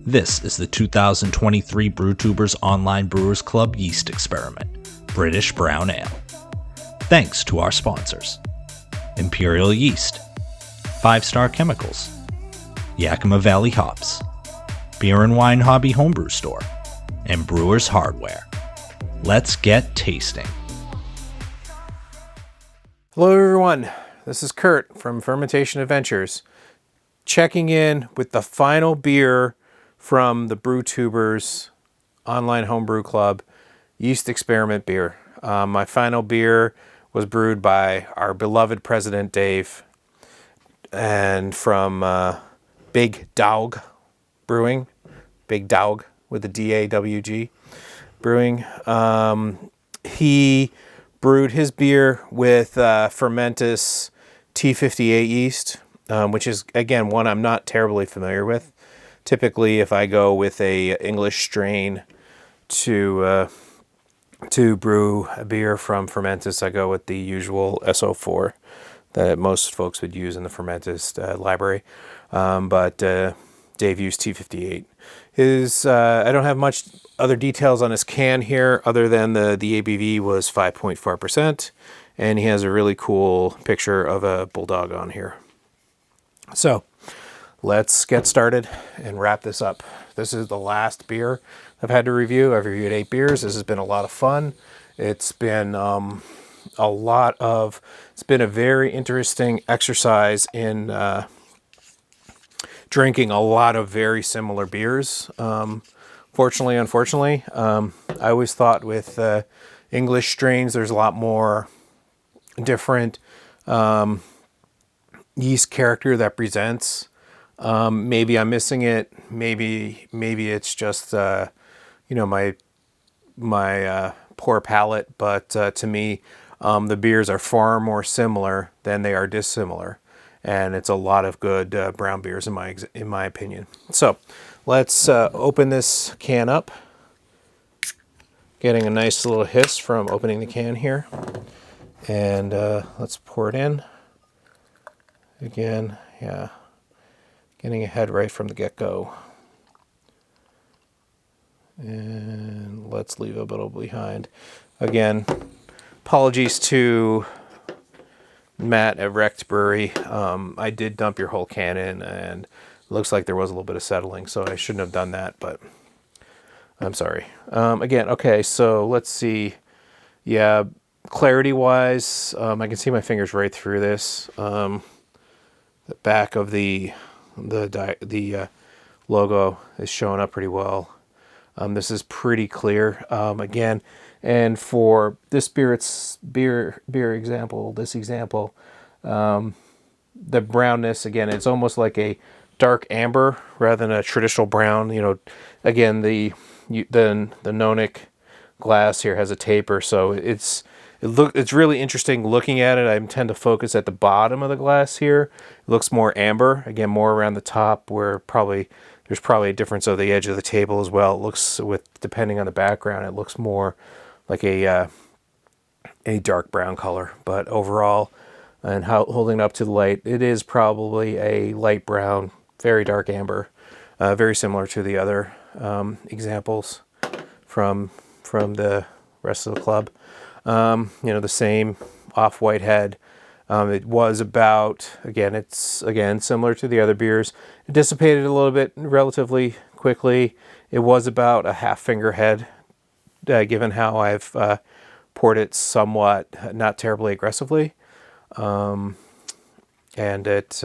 This is the 2023 Brewtubers Online Brewers Club Yeast Experiment, British Brown Ale. Thanks to our sponsors: Imperial Yeast, 5 Star Chemicals, Yakima Valley Hops, Beer and Wine Hobby Homebrew Store, and Brewers Hardware. Let's get tasting. Hello everyone, this is Kurt from Fermentation Adventures, checking in with the final beer from the Brewtubers Online Homebrew Club Yeast Experiment beer. My final beer was brewed by our beloved president Dave, and from Big Dawg Brewing, Big Dawg with a D-A-W-G Brewing. He brewed his beer with Fermentis T-58 yeast, which is, again, one I'm not terribly familiar with. Typically, if I go with a English strain to brew a beer from Fermentis, I go with the usual SO4 that most folks would use in the Fermentis library. But Dave used T-58. I don't have much other details on his can here other than the ABV was 5.4%, and he has a really cool picture of a bulldog on here. So let's get started and wrap this up. This is the last beer I've had to review. I've reviewed 8 beers. This has been a lot of fun. It's been it's been a very interesting exercise in drinking a lot of very similar beers. Fortunately, unfortunately, I always thought with English strains, there's a lot more different yeast character that presents. Maybe I'm missing it. Maybe it's just my poor palate. But to me, the beers are far more similar than they are dissimilar, and it's a lot of good brown beers in my opinion. So let's open this can up. Getting a nice little hiss from opening the can here, and let's pour it in. Again, yeah. Getting ahead right from the get-go. And let's leave a little behind. Again, apologies to Matt at Wrecked Brewery. I did dump your whole can in, and it looks like there was a little bit of settling, so I shouldn't have done that, but I'm sorry. Again, okay, so let's see. Yeah, clarity-wise, I can see my fingers right through this. The back of the logo is showing up pretty well. This is pretty clear. Again, and for this beer example, the brownness, again, it's almost like a dark amber rather than a traditional brown. Again, the Nonic glass here has a taper, so it's really interesting looking at it. I tend to focus at the bottom of the glass here. It looks more amber, again, more around the top, where there's probably a difference of the edge of the table as well. It looks, depending on the background, it looks more like a dark brown color. But overall, and holding up to the light, it is probably a light brown, very dark amber, very similar to the other examples from the rest of the club. The same off-white head. It was about, it's similar to the other beers. It dissipated a little bit relatively quickly. It was about a half finger head, given how I've poured it somewhat, not terribly aggressively. And it's,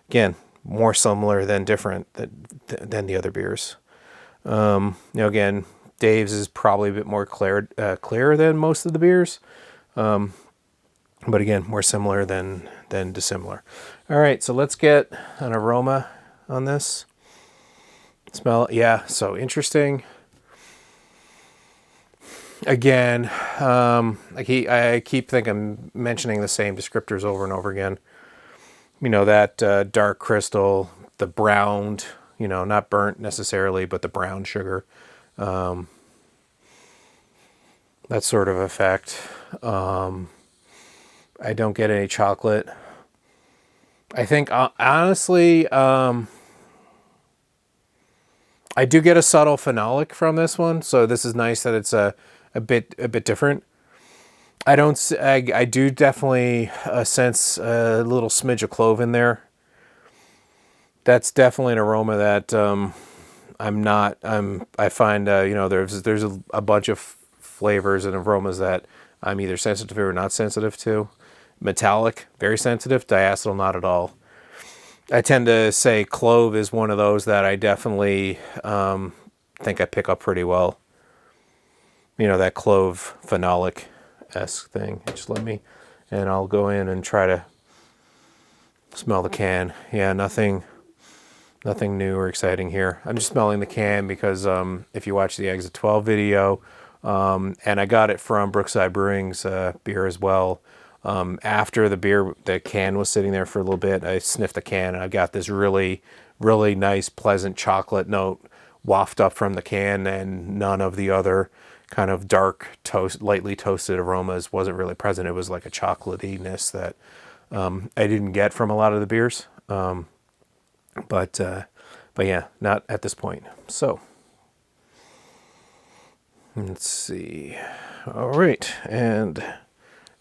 again, more similar than different than the other beers. Again, Dave's is probably a bit more clear than most of the beers. But again, more similar than dissimilar. All right, so let's get an aroma on this. Smell, yeah, so interesting. Again, I keep thinking mentioning the same descriptors over and over again. That dark crystal, the browned, not burnt necessarily, but the brown sugar. That sort of effect. I don't get any chocolate. I think, honestly, I do get a subtle phenolic from this one, so this is nice that it's a bit different. I do definitely sense a little smidge of clove in there. That's definitely an aroma that I find there's a bunch of flavors and aromas that I'm either sensitive to or not sensitive to. Metallic, very sensitive. Diacetyl, not at all. I tend to say clove is one of those that I definitely think I pick up pretty well. You know, that clove phenolic-esque thing. Just let me, and I'll go in and try to smell the can. Yeah, nothing new or exciting here. I'm just smelling the can because if you watch the Exit 12 video, and I got it from Brookside Brewing's beer as well. After the can was sitting there for a little bit, I sniffed the can and I got this really, really nice, pleasant chocolate note waft up from the can, and none of the other kind of dark lightly toasted aromas wasn't really present. It was like a chocolatiness that I didn't get from a lot of the beers. But yeah, not at this point. So let's see. All right, and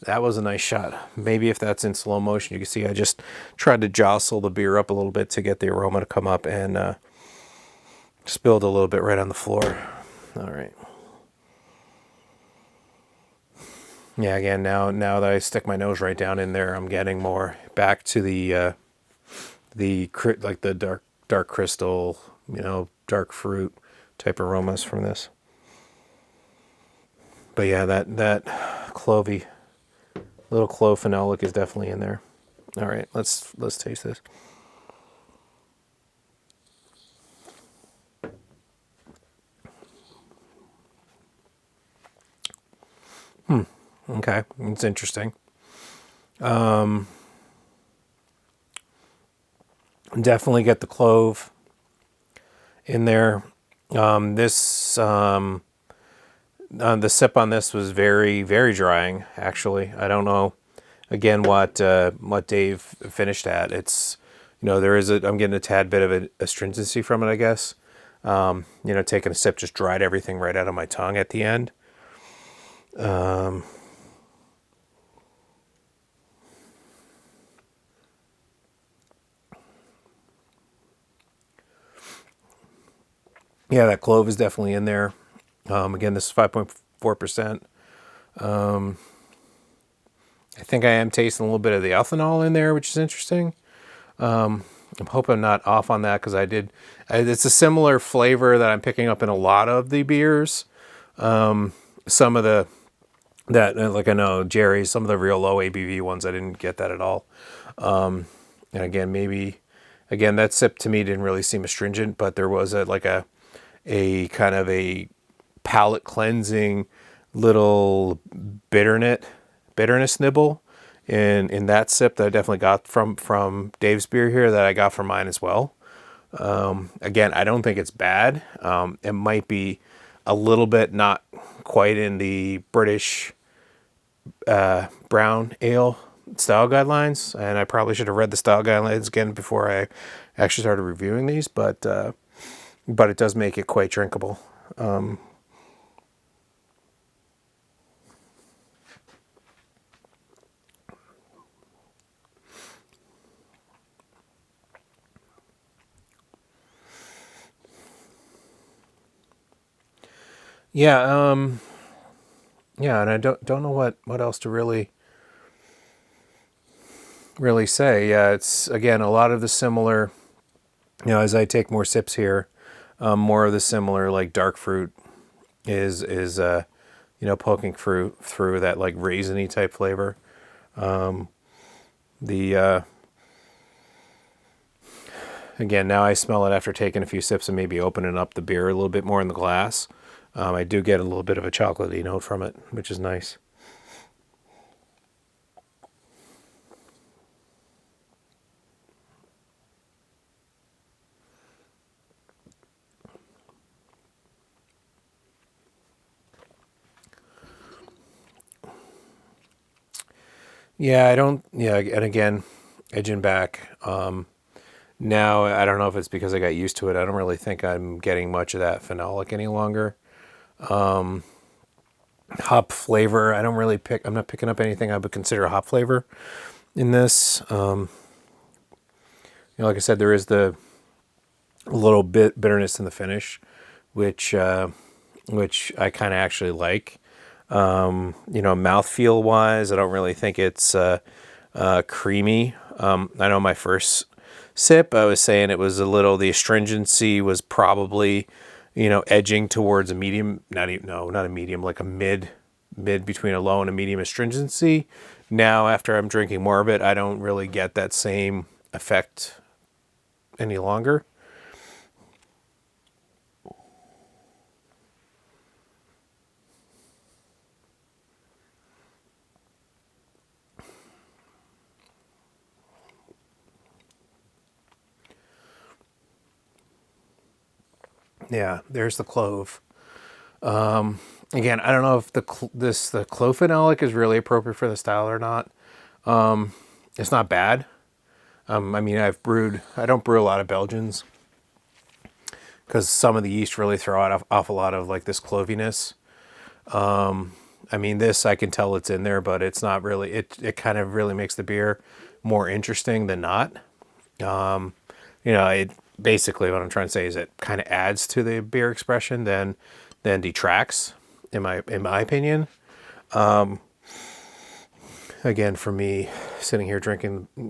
that was a nice shot. Maybe if that's in slow motion, you can see I just tried to jostle the beer up a little bit to get the aroma to come up, and spilled a little bit right on the floor. All right. Yeah, again, now that I stick my nose right down in there, I'm getting more back to the dark crystal, dark fruit type aromas from this. But yeah, that clovey, little clove phenolic is definitely in there. All right, let's taste this. Okay, it's interesting. Definitely get the clove in there. The sip on this was very, very drying, actually. I don't know, again, what Dave finished at. It's, I'm getting a tad bit of an astringency from it, I guess. Taking a sip just dried everything right out of my tongue at the end. Yeah, that clove is definitely in there. Again, this is 5.4%. I think I am tasting a little bit of the ethanol in there, which is interesting. I'm hoping I'm not off on that, because it's a similar flavor that I'm picking up in a lot of the beers. Some of like I know Jerry's, some of the real low ABV ones, I didn't get that at all. And again, that sip to me didn't really seem astringent, but there was a kind of a palate cleansing little bitterness nibble in that sip that I definitely got from Dave's beer here, that I got from mine as well. Again, I don't think it's bad. It might be a little bit not quite in the British brown ale style guidelines, and I probably should have read the style guidelines again before I actually started reviewing these, but it does make it quite drinkable. Yeah, and I don't know what else to really say. Yeah, it's, again, a lot of the similar, as I take more sips here, more of the similar, like, dark fruit is poking through that, like, raisiny type flavor. Again, now I smell it after taking a few sips and maybe opening up the beer a little bit more in the glass. I do get a little bit of a chocolatey note from it, which is nice. Yeah, and again, edging back, Now, I don't know if it's because I got used to it. I don't really think I'm getting much of that phenolic any longer. Hop flavor, I'm not picking up anything I would consider a hop flavor in this. Like I said, there is the little bit bitterness in the finish, which I kind of actually like. Mouthfeel wise, I don't really think it's creamy. I know my first sip, I was saying it was the astringency was probably, edging towards a medium, not a medium, like a mid between a low and a medium astringency. Now, after I'm drinking more of it, I don't really get that same effect any longer. Yeah, there's the clove. Again, I don't know if the clove phenolic is really appropriate for the style or not. It's not bad. I mean, I don't brew a lot of Belgians because some of the yeast really throw out off a lot of like this cloviness. I mean, this, I can tell it's in there, but it's not really, it kind of really makes the beer more interesting than not. It basically, what I'm trying to say is it kind of adds to the beer expression than detracts, in my opinion. Again, for me, sitting here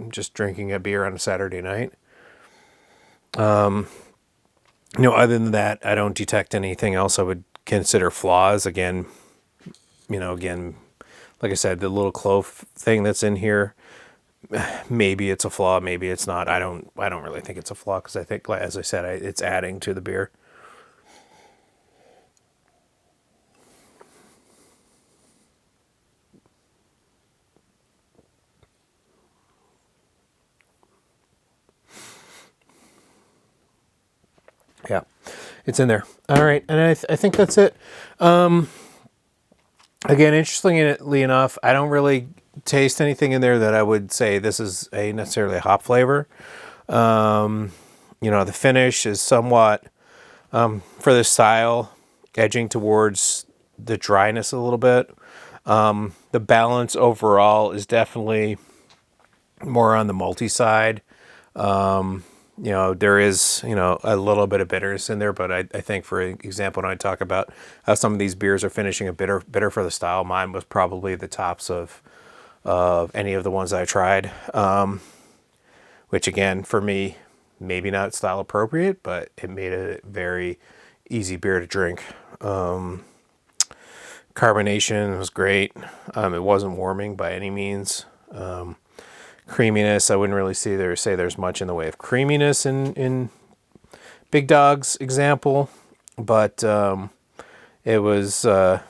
just drinking a beer on a Saturday night. Other than that, I don't detect anything else I would consider flaws. Again, like I said, the little clove thing that's in here, maybe it's a flaw, maybe it's not. I don't really think it's a flaw because I think, as I said, it's adding to the beer. Yeah, it's in there. All right, and I think that's it. Again, interestingly enough, I don't really taste anything in there that I would say this is necessarily a hop flavor. The finish is somewhat, for this style, edging towards the dryness a little bit. The balance overall is definitely more on the malty side. There is, a little bit of bitterness in there, but I think, for example, when I talk about how some of these beers are finishing a bitter for the style, mine was probably the tops of any of the ones I tried. Which again, for me, maybe not style appropriate, but it made a very easy beer to drink. Carbonation was great. It wasn't warming by any means. Creaminess, I wouldn't really say there's much in the way of creaminess in Big Dawg's example, but it was not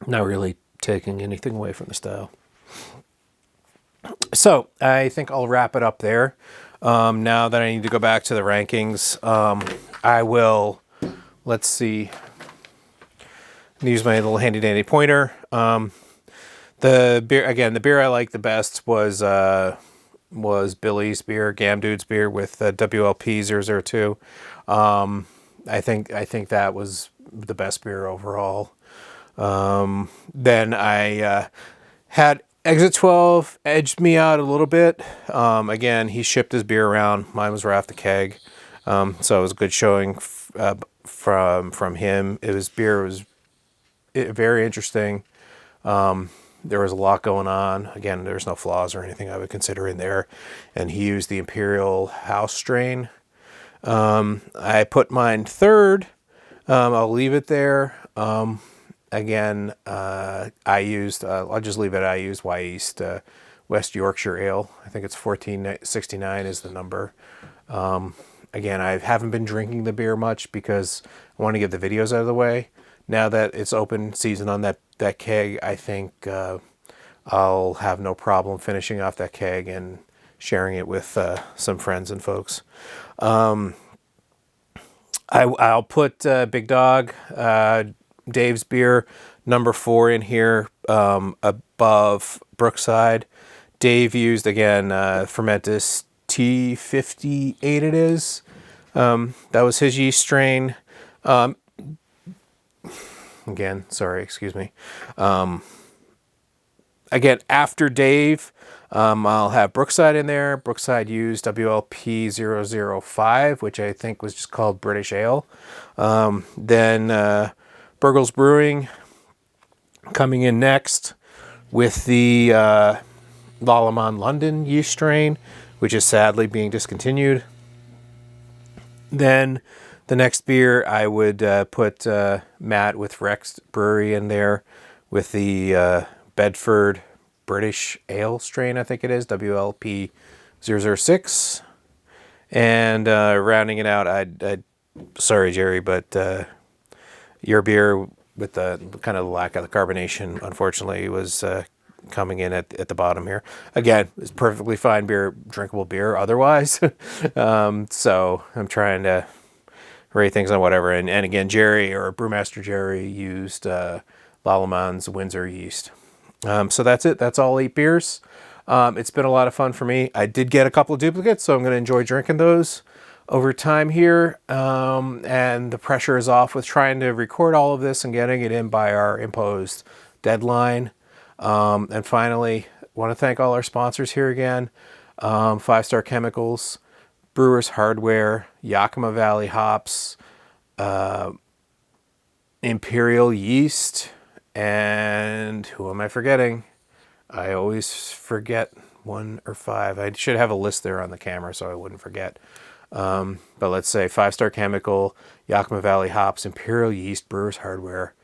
really taking anything away from the style. So I think I'll wrap it up there. Now that I need to go back to the rankings, I will, let's see, use my little handy dandy pointer. The beer I liked the best was Billy's beer, Gamdude's beer with WLP 002. I think that was the best beer overall. Then I had Exit 12 edged me out a little bit. Again, he shipped his beer around. Mine was right off the keg. So it was a good showing from him. Beer was very interesting. There was a lot going on. Again, there's no flaws or anything I would consider in there. And he used the Imperial House strain. I put mine third. I'll leave it there. Again, I used, I'll just leave it. I used Y East West Yorkshire Ale. I think it's 1469 is the number. Again, I haven't been drinking the beer much because I want to get the videos out of the way. Now that it's open season on that keg, I think I'll have no problem finishing off that keg and sharing it with some friends and folks. I'll put Big Dawg, Dave's beer, number 4 in here, above Brookside. Dave used, again, Fermentis T-58 it is. That was his yeast strain. Again, sorry, excuse me. Again, after Dave, I'll have Brookside in there. Brookside used WLP 005, which I think was just called British Ale. Then Big Brewing coming in next with the Lallemand London yeast strain, which is sadly being discontinued. Then the next beer, I would put Matt with Rex Brewery in there with the Bedford British Ale strain, I think it is, WLP 006. And rounding it out, I'd sorry, Jerry, but your beer with the kind of lack of the carbonation, unfortunately, was coming in at the bottom here. Again, it's perfectly fine beer, drinkable beer otherwise. So I'm trying to rate things on whatever. And again, Jerry, or Brewmaster Jerry, used Lallemand's Windsor yeast. So that's it. That's all 8 beers. It's been a lot of fun for me. I did get a couple of duplicates, so I'm going to enjoy drinking those over time here. And the pressure is off with trying to record all of this and getting it in by our imposed deadline. And finally, want to thank all our sponsors here again. 5 Star Chemicals, Brewers Hardware, Yakima Valley Hops, Imperial Yeast, and who am I forgetting? I always forget 1 or 5. I should have a list there on the camera so I wouldn't forget. But let's say 5 Star Chemical, Yakima Valley Hops, Imperial Yeast, Brewers Hardware,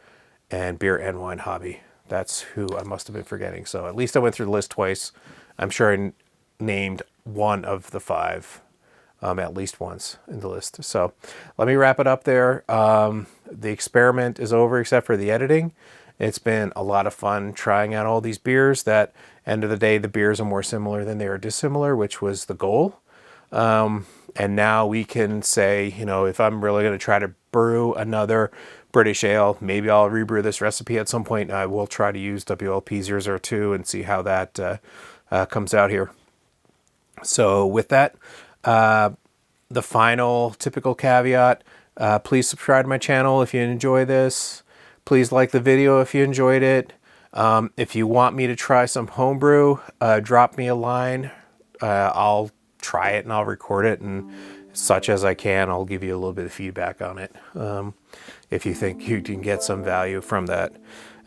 and Beer and Wine Hobby. That's who I must have been forgetting. So at least I went through the list twice. I'm sure I named one of the 5 at least once in the list. So let me wrap it up there. The experiment is over except for the editing. It's been a lot of fun trying out all these beers that, end of the day, the beers are more similar than they are dissimilar, which was the goal. And now we can say, you know, if I'm really going to try to brew another British ale, maybe I'll rebrew this recipe at some point. I will try to use WLP 002 and see how that comes out here. So with that, the final typical caveat, please subscribe to my channel if you enjoy this. Please like the video if you enjoyed it. If you want me to try some homebrew, drop me a line. I'll try it and I'll record it, and such as I can, I'll give you a little bit of feedback on it. If you think you can get some value from that.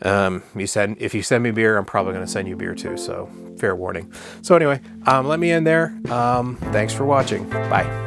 If you send me beer, I'm probably going to send you beer too, so fair warning. So anyway, let me end there. Thanks for watching. Bye.